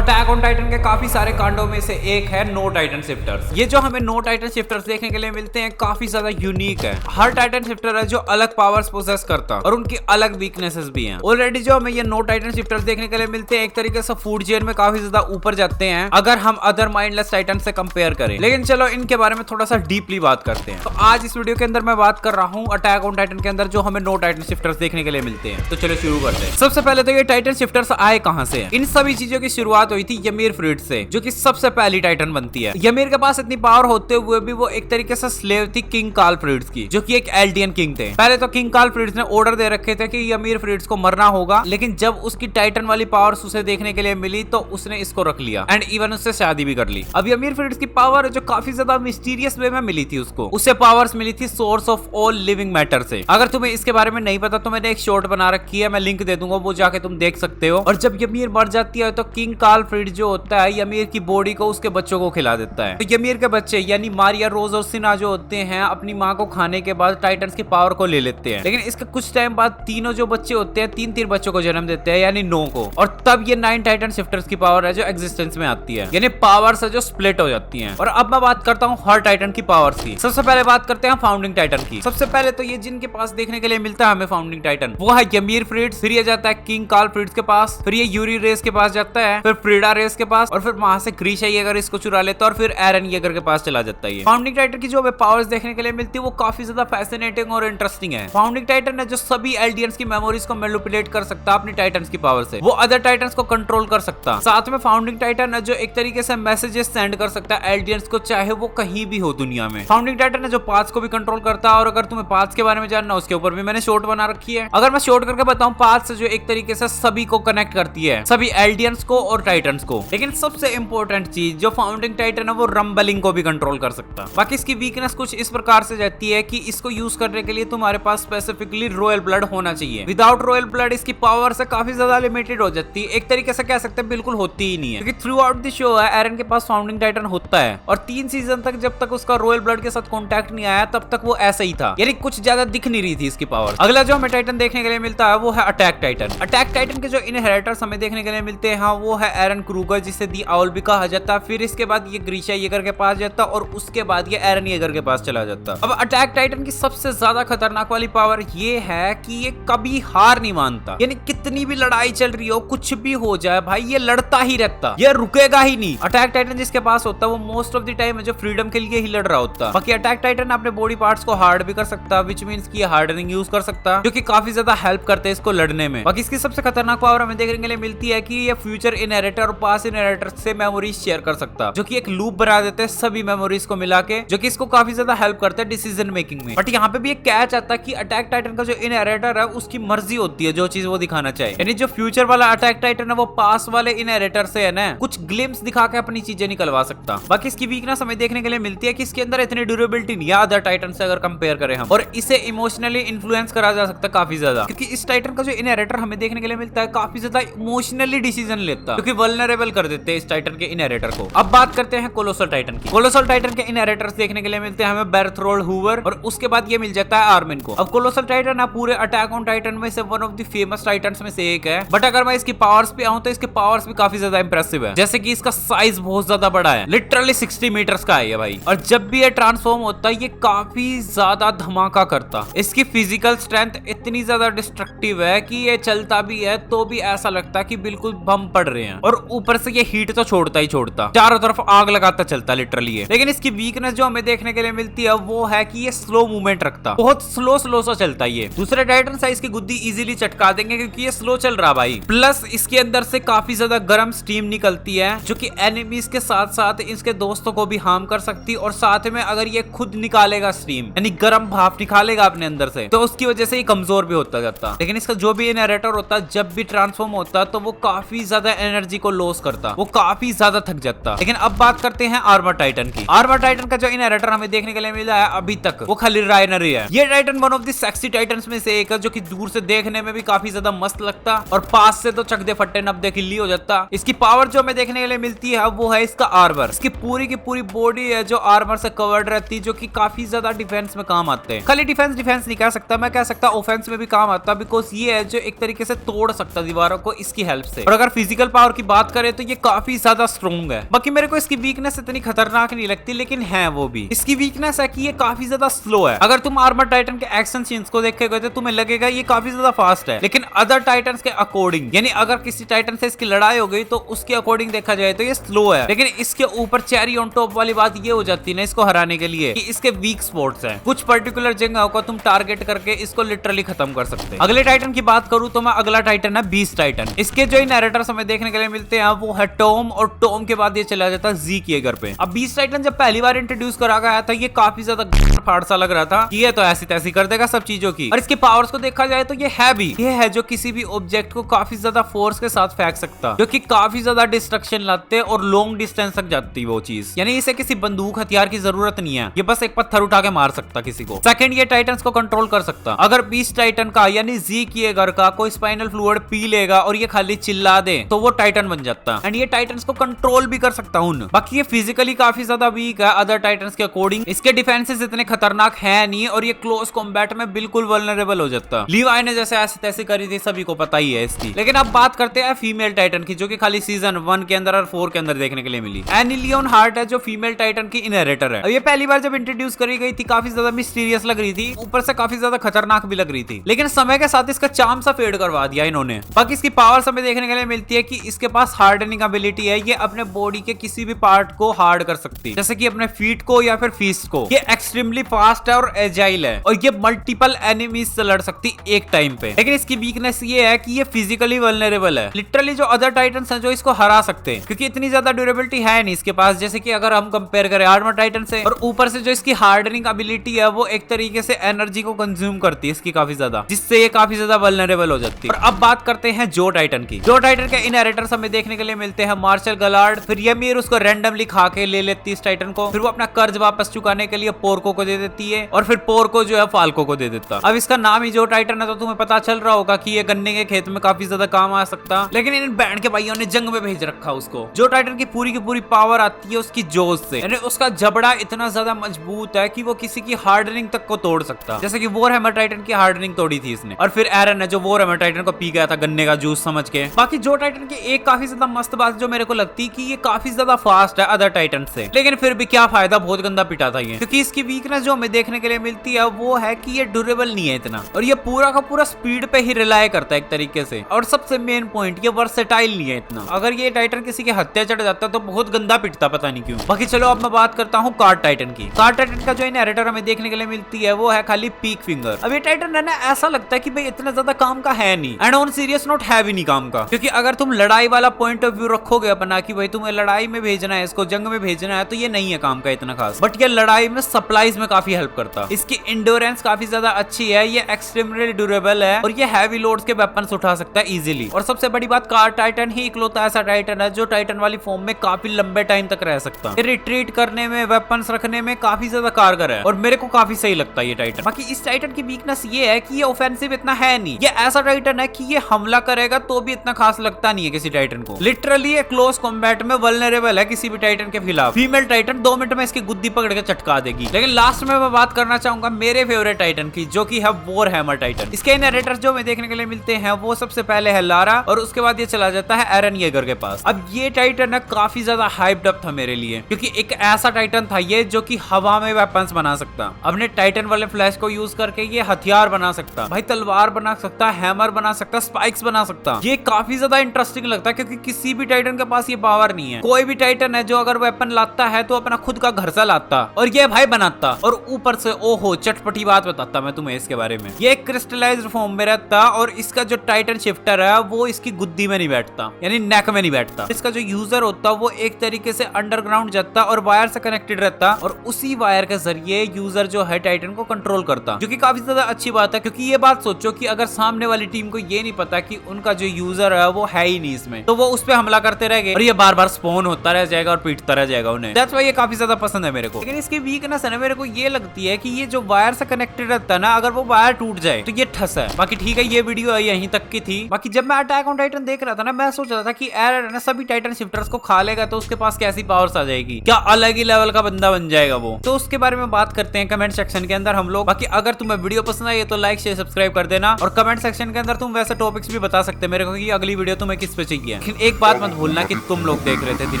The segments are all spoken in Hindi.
अटैक ऑन टाइटन के काफी सारे कांडों में से एक है नो टाइटन शिफ्टर्स। ये जो हमें नो टाइटन शिफ्टर्स देखने के लिए मिलते हैं काफी ज्यादा यूनिक है। हर टाइटन शिफ्टर है जो अलग पावर्स पोजेस करता है और उनकी अलग वीकनेसेस भी हैं। ऑलरेडी जो हमें ये नो टाइटन शिफ्टर्स देखने के लिए मिलते हैं एक तरीके से फूड चेन में काफी ज्यादा ऊपर जाते हैं अगर हम अदर माइंडलेस टाइटन से कंपेयर करें। लेकिन चलो इनके बारे में थोड़ा सा डीपली बात करते हैं। तो आज इस वीडियो के अंदर मैं बात कर रहा हूँ अटैक ऑन टाइटन के अंदर जो हमें नो टाइटन शिफ्टर्स देखने के लिए मिलते हैं। तो चलो शुरू करते हैं। सबसे पहले तो ये टाइटन शिफ्टर्स आए कहां से हैं? इन सभी चीजों की शुरुआत हुई थी ymir फ्रीड से, जो कि सबसे पहली टाइटन बनती है। ymir के पास इतनी पावर होते हुए भी वो एक तरीके से स्लेव थी किंग कार्ल फ्रीड्स की, जो कि एक एल्डियन किंग थे। पहले तो किंग कार्ल फ्रीड्स ने ऑर्डर दे रखे थे कि ymir फ्रीड्स को मरना होगा, लेकिन जब उसकी टाइटन वाली पावर्स उसे देखने के लिए मिली तो उसने इसको रख लिया एंड इवन उससे शादी भी कर ली। अब ymir फ्रीड्स की पावर जो काफी ज्यादा मिस्टीरियस वे में मिली थी उसको, उससे पावर्स मिली थी source of all living matter से। अगर तुम्हें इसके बारे में नहीं पता तो मैंने एक शॉर्ट बना रखी है, मैं लिंक दे दूंगा, वो जाके तुम देख सकते हो। और जब ymir मर जाती है तो किंग कार्ल फ्रीड जो होता है ymir की बॉडी को उसके बच्चों को खिला देता है। तो ymir के बच्चे यानी मारिया, रोज और सिना जो होते हैं अपनी माँ को खाने के बाद टाइटन्स की पावर को ले लेते हैं। लेकिन इसके कुछ टाइम बाद तीनों जो बच्चे होते हैं तीन बच्चों को जन्म देते हैं यानी 9 को, और तब ये 9 टाइटन शिफ्टर्स की पावर है जो एग्जिस्टेंस में आती है, यानी पावर्स है जो स्प्लिट हो जाती हैं। और अब मैं बात करता हूँ हर टाइटन की पावर्स की। सबसे पहले बात करते हैं फाउंडिंग टाइटन की। सबसे पहले तो ये जिनके पास देखने के लिए मिलता है हमें फाउंडिंग टाइटन, वो है ymir फ्रीड्स, फिर ये जाता है किंग कार्ल फ्रीड्स के पास, फिर ये यूरी रेस के पास जाता है, फिर फ्रीडा रेस के पास, और फिर वहां से ग्रीशा येगर इसको चुरा लेता है और फिर एरन येगर के पास चला जाता है। फाउंडिंग टाइटन की जो हमें पावर्स देखने के लिए मिलती है वो काफी ज्यादा फैसिनेटिंग और इंटरेस्टिंग है। फाउंडिंग टाइटन है जो सभी एल्डियंस की मेमोरीज को मैनिपुलेट कर सकता है अपनी टाइटन्स की पावर से, वो अदर टाइटन्स को कंट्रोल कर सकता। साथ में फाउंडिंग टाइटन है जो एक तरीके से मैसेजेस सेंड कर सकता है एल्डियंस को, चाहे वो कहीं भी हो दुनिया में। फाउंडिंग टाइटन है जो पाथ्स को भी कंट्रोल करता है, और अगर तुम्हें पाथ्स के बारे में जानना उसके ऊपर भी मैंने शॉर्ट बना रखी है। अगर मैं शॉर्ट करके बताऊं, पाथ्स जो एक तरीके से सभी को कनेक्ट करती है, सभी एल्डियंस को और टाइटन्स को। लेकिन सबसे इंपॉर्टेंट चीज जो फाउंडिंग टाइटन है वो रंबलिंग को भी कंट्रोल कर सकता है। बाकी इसकी वीकनेस कुछ इस प्रकार से जाती है कि इसको यूज करने के लिए तुम्हारे पास स्पेसिफिकली रॉयल ब्लड होना चाहिए। विदाउट रॉयल ब्लड इसकी पावर से काफी ज्यादा लिमिटेड हो जाती है, एक तरीके से कह सकते हैं बिल्कुल होती ही नहीं है। क्योंकि थ्रू आउट द शो है एरन के पास फाउंडिंग टाइटन होता है, और 3 सीजन तक जब तक उसका रॉयल ब्लड के साथ कॉन्टैक्ट नहीं आया तब तक वो ऐसा ही था, यानी कुछ ज्यादा दिख नहीं रही थी इसकी पावर। अगला जो हमें टाइटन देखने के लिए मिलता है वो है अटैक टाइटन। अटैक टाइटन के जो इनहेरिटर्स हमें देखने के लिए मिलते हैं हाँ, वो है एरन क्रूगर, जिसे दी आउल भी कहा जाता। फिर इसके बाद ये ग्रीशा येगर के पास जाता और उसके बाद ये एरन येगर के पास चला जाता। अब अटैक टाइटन की सबसे ज्यादा खतरनाक वाली पावर ये है कि ये कभी हार नहीं मानता, यानी कितनी भी लड़ाई चल रही हो, कुछ भी हो जाए भाई, ये लड़ता ही रहता, ये रुकेगा ही नहीं। अटैक टाइटन जिसके पास होता है वो मोस्ट ऑफ द टाइम जो फ्रीडम के लिए ही लड़ रहा होता। बाकी अटैक टाइटन अपने बॉडी पार्ट्स को हार्ड भी कर सकता, विच मींस कि हार्डनिंग यूज कर सकता, जो कि काफी ज्यादा हेल्प करते हैं इसको लड़ने में। बाकी इसकी सबसे खतरनाक पावर हमें देखने के लिए मिलती है कि ये फ्यूचर इनहेरिटर और पास्ट इनहेरिटर से मेमोरीज शेयर कर सकता, जो कि एक लूप बना देते हैं सभी मेमोरीज को मिला के, जो कि इसको काफी ज्यादा हेल्प करता है डिसीजन मेकिंग में। बट यहाँ पे भी एक कैच आता है कि अटैक टाइटन का जो इनहेरिटर है उसकी मर्जी होती है जो चीज वो दिखाना चाहे, यानी जो फ्यूचर वाला अटैक टाइटन है वो पास वाले इनहेरिटर से है ना कुछ ग्लिम्स दिखा के अपनी चीजें निकलवा सकता। बाकी इसकी वीकनेस हमें देखने के लिए मिलती है कि इसके अंदर इतनी ड्यूरेबिलिटी नहीं है अदर टाइटन से अगर कंपेयर करें हम, और इसे इमोशनली इन्फ्लुएंस करा जा सकता है काफी ज्यादा, क्योंकि इस टाइटन का जो इनहेरिटर हमें देखने के लिए मिलता है काफी ज्यादा इमोशनली डिसीजन लेता, क्योंकि वल्नरेबल कर देते हैं इस टाइटन के इनहेरिटर को। अब बात करते हैं कोलोसल टाइटन की। कोलोसल टाइटन के इनहेरिटर्स देखने के लिए मिलते हैं हमें बेरथरोल्ड हूवर, और उसके बाद ये मिल जाता है आर्मिन को। अब कोलोसल टाइटन ना पूरे अटैक ऑन टाइटन में से one of the famous titans में से एक है, बट अगर मैं इसकी पावर्स पे आऊं तो इसके पावर्स भी काफी ज्यादा इंप्रेसिव है। जैसे कि इसका साइज बहुत ज्यादा बड़ा है, लिटरली 60 मीटर्स का है ये भाई, और जब भी ये ट्रांसफॉर्म होता है ये काफी ज्यादा धमाका करता। इसकी फिजिकल स्ट्रेंथ इतनी ज्यादा डिस्ट्रक्टिव है कि ये चलता भी है तो भी ऐसा लगता है कि बिल्कुल बम पड़ रहे हैं, और ऊपर से ये हीट तो छोड़ता ही छोड़ता, चारों तरफ आग लगाता चलता लिटरली है। लेकिन इसकी वीकनेस जो हमें देखने के लिए मिलती है वो है कि ये स्लो मूवमेंट रखता, बहुत स्लो सा चलता है ये। दूसरे टाइटन साइज की गुद्दी इजीली चटका देंगे क्योंकि ये स्लो चल रहा भाई। प्लस इसके अंदर से काफी ज्यादा गर्म स्टीम निकलती है जो कि एनिमीज के साथ साथ इसके दोस्तों को भी हार्म कर सकती, और साथ में अगर ये खुद निकालेगा स्टीम यानी गर्म भाप निकालेगा अपने अंदर से तो उसकी वजह से ये कमजोर भी होता जाता। लेकिन इसका जो भी इनहेरिटर होता जब भी ट्रांसफॉर्म होता तो वो काफी ज्यादा एनर्जी को लॉस करता, वो काफी ज्यादा थक जाता। लेकिन अब बात करते हैं आर्मर टाइटन की। आर्मर टाइटन का जो इनहेरिटर हमें देखने के लिए मिला है अभी तक वो खाली राइनर ही है। ये Titan one of the sexy titans में से एक है, जो कि दूर से देखने में भी काफी ज्यादा मस्त लगता और पास से तो चक दे फट्टे नब्दे किल्ली हो जाता। इसकी पावर जो हमें देखने के लिए मिलती है वो है इसका आर्मर। इसकी पूरी की पूरी बॉडी है जो आर्मर से कवर्ड रहती है, जो कि काफी ज्यादा डिफेंस में काम आते हैं। खाली डिफेंस नहीं कह सकता, मैं कह सकता ऑफेंस में भी काम आता, बिकॉज ये है जो एक तरीके से तोड़ सकता दीवारों को इसकी हेल्प से। और अगर फिजिकल पावर की बात करें तो ये काफी ज्यादा स्ट्रॉन्ग है। बाकी मेरे को इसकी वीकनेस इतनी खतरनाक नहीं लगती, लेकिन है वो भी। इसकी वीकनेस है कि ये काफी ज्यादा स्लो है। अगर तुम आर्मर टाइटन के एक्शन सीन्स को देखेगे तो तुम्हें लगेगा ये काफी ज्यादा फास्ट है, लेकिन अदर टाइटन्स के अकॉर्डिंग, यानी अगर किसी टाइटन से इसकी लड़ाई हो गई तो उसके अकॉर्डिंग देखा जाए तो ये स्लो है। लेकिन इसके ऊपर चेरी ऑन टॉप वाली बात ये हो जाती है ना इसको हराने के लिए कि इसके वीक स्पॉट्स हैं। कुछ पर्टिकुलर जगहों को तुम टारगेट करके इसको लिटरली खत्म कर सकते हैं। अगले टाइटन की बात करूं तो मैं अगला टाइटन है बीस्ट टाइटन। इसके जो नैरेटर्स हमें देखने के लिए मिलते हैं वो है टॉम, और टॉम के बाद ये चला जाता है ज़ीक येगर पे। अब बीस्ट टाइटन जब पहली बार इंट्रोड्यूस करा गया था ये काफी ज्यादा फाड़ सा लग रहा था, ये तो ऐसी तैसी कर देगा सब चीजों की। और इसके पावर्स को देखा जाए तो ये है भी, ये है जो किसी भी ऑब्जेक्ट को काफी ज्यादा फोर्स के साथ फेंक सकता, जो कि काफी ज्यादा डिस्ट्रक्शन लाते और लॉन्ग डिस्टेंस तक जाती वो चीज। यानी इसे किसी बंदूक हथियार की जरूरत नहीं है, ये बस एक पत्थर उठा के मार सकता किसी को। सेकंड, ये टाइटन्स को कंट्रोल कर सकता। अगर बीस्ट टाइटन का यानी ज़ीक येगर का कोई स्पाइनल फ्लूइड पी लेगा और ये खाली चिल्ला दे तो वो टाइटन बन जाता, एंड ये टाइटन्स को कंट्रोल भी कर सकता हूं। बाकी ये फिजिकली काफी ज्यादा वीक है अदर टाइटन्स के अकॉर्डिंग। इसके डिफेंसेस इतने खतरनाक है नहीं और ये क्लोज कॉम्बैट में बिल्कुल वल्नरेबल हो जाता। लीवाई ने जैसे ऐसे तैसे करी थी सभी को पता ही है इसकी। लेकिन अब बात करते हैं फीमेल टाइटन की, जो कि खाली सीजन 1 के अंदर और 4 के अंदर देखने के लिए मिली। एनी लियोन हार्ट है जो फीमेल टाइटन की इनहेरिटर है। अब ये पहली बार जब इंट्रोड्यूस करी गई थी काफी ज्यादा मिस्टीरियस लग रही थी, ऊपर से काफी ज्यादा खतरनाक भी लग रही थी, लेकिन समय के साथ इसका चार्म सा फेड करवा दिया इन्होंने। बाकी इसकी पावर्स हमें देखने के लिए मिलती है कि इसके पास हार्डनिंग एबिलिटी है, ये अपने बॉडी के किसी भी पार्ट को हार्ड कर सकती है, जैसे कि अपने फीट को या फिर फीस्ट को। ये एक्सट्रीमली फास्ट है और एजाइल है, और ये मल्टीपल एनिमीज से लड़ सकती एक टाइम पे। लेकिन इसकी वीकनेस ये है कि ये फिजिकली वल्नरेबल है। लिटरली जो अदर टाइटन्स हैं जो इसको हरा सकते हैं, क्योंकि इतनी ज्यादा ड्यूरेबिलिटी है नहीं इसके पास, जैसे कि अगर हम कंपेयर करें आर्मर टाइटन से। और ऊपर से जो इसकी हार्डनिंग एबिलिटी है वो एक तरीके से एनर्जी को कंज्यूम करती है इसकी काफी ज्यादा, जिससे ये काफी ज्यादा वल्नरेबल हो जाती है। और अब बात करते हैं जो टाइटन की। जो टाइटन के इनहेरिटर्स हमें देखने के लिए मिलते हैं मार्शल गलार्ड। फिर ymir उसको रैंडमली खा के ले लेती है इस टाइटन को, फिर वो अपना कर्ज वापस चुकाने के लिए पोर्को को दे देती है, और फिर पोर्को जो है फाल्को को दे देता। अब इसका नाम ही जो टाइटन है तो तुम्हें पता चल रहा होगा कि ये गन्ने के खेत में काफी ज्यादा काम आ सकता, लेकिन इन बैंड के भाइयों ने जंग में भेज रखा उसको। जो टाइटन की पूरी पावर आती है उसकी जोश से, यानी उसका जबड़ा इतना ज्यादा मजबूत है कि वो किसी की हार्डनिंग तक को तोड़ सकता, जैसे कि वॉरहेमर टाइटन की हार्डनिंग तोड़ी थी इसने। और फिर एरन है जो वॉरहेमर टाइटन को पी गया था गन्ने का जूस समझ के। बाकी जो टाइटन की एक काफी ज्यादा मस्त बात जो मेरे को लगती है कि ये काफी ज्यादा फास्ट है अदर टाइटन से, लेकिन फिर भी क्या फायदा, बहुत गंदा पिटा था ये। क्योंकि इसकी वीकनेस जो हमें देखने के लिए मिलती है वो है कि ये ड्यूरेबल नहीं है इतना, और ये पूरा का पूरा स्पीड पे ही रिलाय करता है एक तरीके से। और सबसे मेन पॉइंट, ये वर्सेटाइल नहीं है इतना। अगर ये टाइटन किसी के हत्या चढ़ जाता तो बहुत गंदा पिटता, पता नहीं क्यों। बाकी चलो अब मैं बात करता हूँ कार्ड टाइटन की। कार्ड टाइटन का जो इनहेरिटर हमें देखने के लिए मिलती है वो है खाली पीक फिंगर। अब ये टाइटन है ना, ऐसा लगता है कि भाई इतना ज्यादा काम का है नहीं, एंड ऑन सीरियस नोट है भी नहीं काम का। क्योंकि अगर तुम लड़ाई वाला पॉइंट ऑफ व्यू रखोगे अपना कि भाई तुम्हें लड़ाई में भेजना है, इसको जंग में भेजना है, तो ये नहीं है काम का इतना खास। बट ये लड़ाई में सप्लाईज में काफी हेल्प करता। इसकी इंड्योरेंस काफी ज्यादा अच्छी है, ये एक्सट्रीमली ड्यूरेबल है, और ये हैवी लोड्स के वेपन्स उठा सकता है इजीली। और सबसे बड़ी बात, कार्ड टाइटन ही इकलौता ऐसा टाइटन है जो टाइटन वाली फॉर्म में काफी लंबे टाइम तक रह सकता है। रिट्रीट करने में, वेपन्स रखने में काफी ज्यादा कारगर है, और मेरे को काफी सही लगता है ये टाइटन। बाकी इस टाइटन की वीकनेस ये है कि ये ऑफेंसिव इतना है नहीं। ये ऐसा टाइटन है कि ये हमला करेगा तो भी इतना खास लगता नहीं है किसी टाइटन को। लिटरली ये क्लोज कॉम्बैट में वल्नरेबल है किसी भी टाइटन के खिलाफ। फीमेल टाइटन 2 मिनट में इसकी गुद्दी पकड़ के चटका देगी। लेकिन लास्ट में मैं बात करना चाहूंगा मेरे फेवरेट टाइटन की, जो कि है वॉरहेमर टाइटन। इसके इनहेरिटर्स जो हमें देखने के लिए मिलते हैं वो सबसे पहले है लारा, और उसके बाद ये चला जाता है एरन येगर के पास। अब ये टाइटन है काफी ज्यादा हाइप्ड अप था मेरे लिए, क्योंकि एक ऐसा टाइटन था ये जो कि हवा में वेपन्स बना सकता, अपने टाइटन वाले फ्लैश को यूज करके ये हथियार बना सकता, भाई तलवार बना सकता, हैमर बना सकता, स्पाइक्स बना सकता। ये काफी ज्यादा इंटरेस्टिंग लगता है, क्योंकि किसी भी टाइटन के पास ये पावर नहीं है। कोई भी टाइटन है जो अगर वेपन लाता है तो अपना खुद का घर सा लाता, और ये भाई बनाता, और ऊपर से ओहो चटपटी बात बताता मैं तुम्हें इसके बारे में। ये क्रिस्टलाइज्ड फॉर्म में रहता, और इसका जो टाइटन शिफ्टर है वो इसकी गुद्दी में नहीं बैठता, यानी नेक में नहीं बैठता। इसका जो यूजर होता वो एक तरीके से अंडरग्राउंड जाता और वायर से कनेक्टेड रहता, और उसी वायर के जरिए यूजर जो है टाइटन को कंट्रोल करता, जो कि काफी ज्यादा अच्छी बात है। क्योंकि ये बात सोचो कि अगर सामने वाली टीम को ये नहीं पता कि उनका जो यूजर है वो है ही नहीं इसमें, तो वो उस पे हमला करते रहेंगे और ये बार बार स्पॉन होता रह जाएगा और पीटता रह जाएगा उन्हें। दैट्स व्हाई ये काफी ज्यादा पसंद है मेरे को। लेकिन इसकी वीकनेस है ना, मेरे को ये लगती है कि ये जो वायर से कनेक्टेड रहता है ना, अगर वो वायर टूट जाए तो ये ठस है। बाकी ठीक है, ये वीडियो यहीं तक की थी। बाकी जब मैं अटैक ऑन टाइटन देख रहा था ना, मैं सोच रहा था कि एरन सभी टाइटन शिफ्टर्स को खा लेगा तो उसके पास कैसी पावर्स आ जाएगी, क्या अलग ही लेवल का बंदा बन जाएगा वो। तो उसके बारे में बात करते हैं कमेंट सेक्शन के अंदर हम लोग। बाकी अगर तुम्हें वीडियो पसंद आई तो लाइक शेयर सब्सक्राइब कर देना, और कमेंट सेक्शन के अंदर तुम वैसे टॉपिक्स भी बता सकते हैं मेरे को कि अगली वीडियो तुम्हें किस पे चाहिए। है। लेकिन एक बात मत भूलना कि तुम लोग देख रहे थे दिन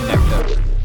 नेक्टर।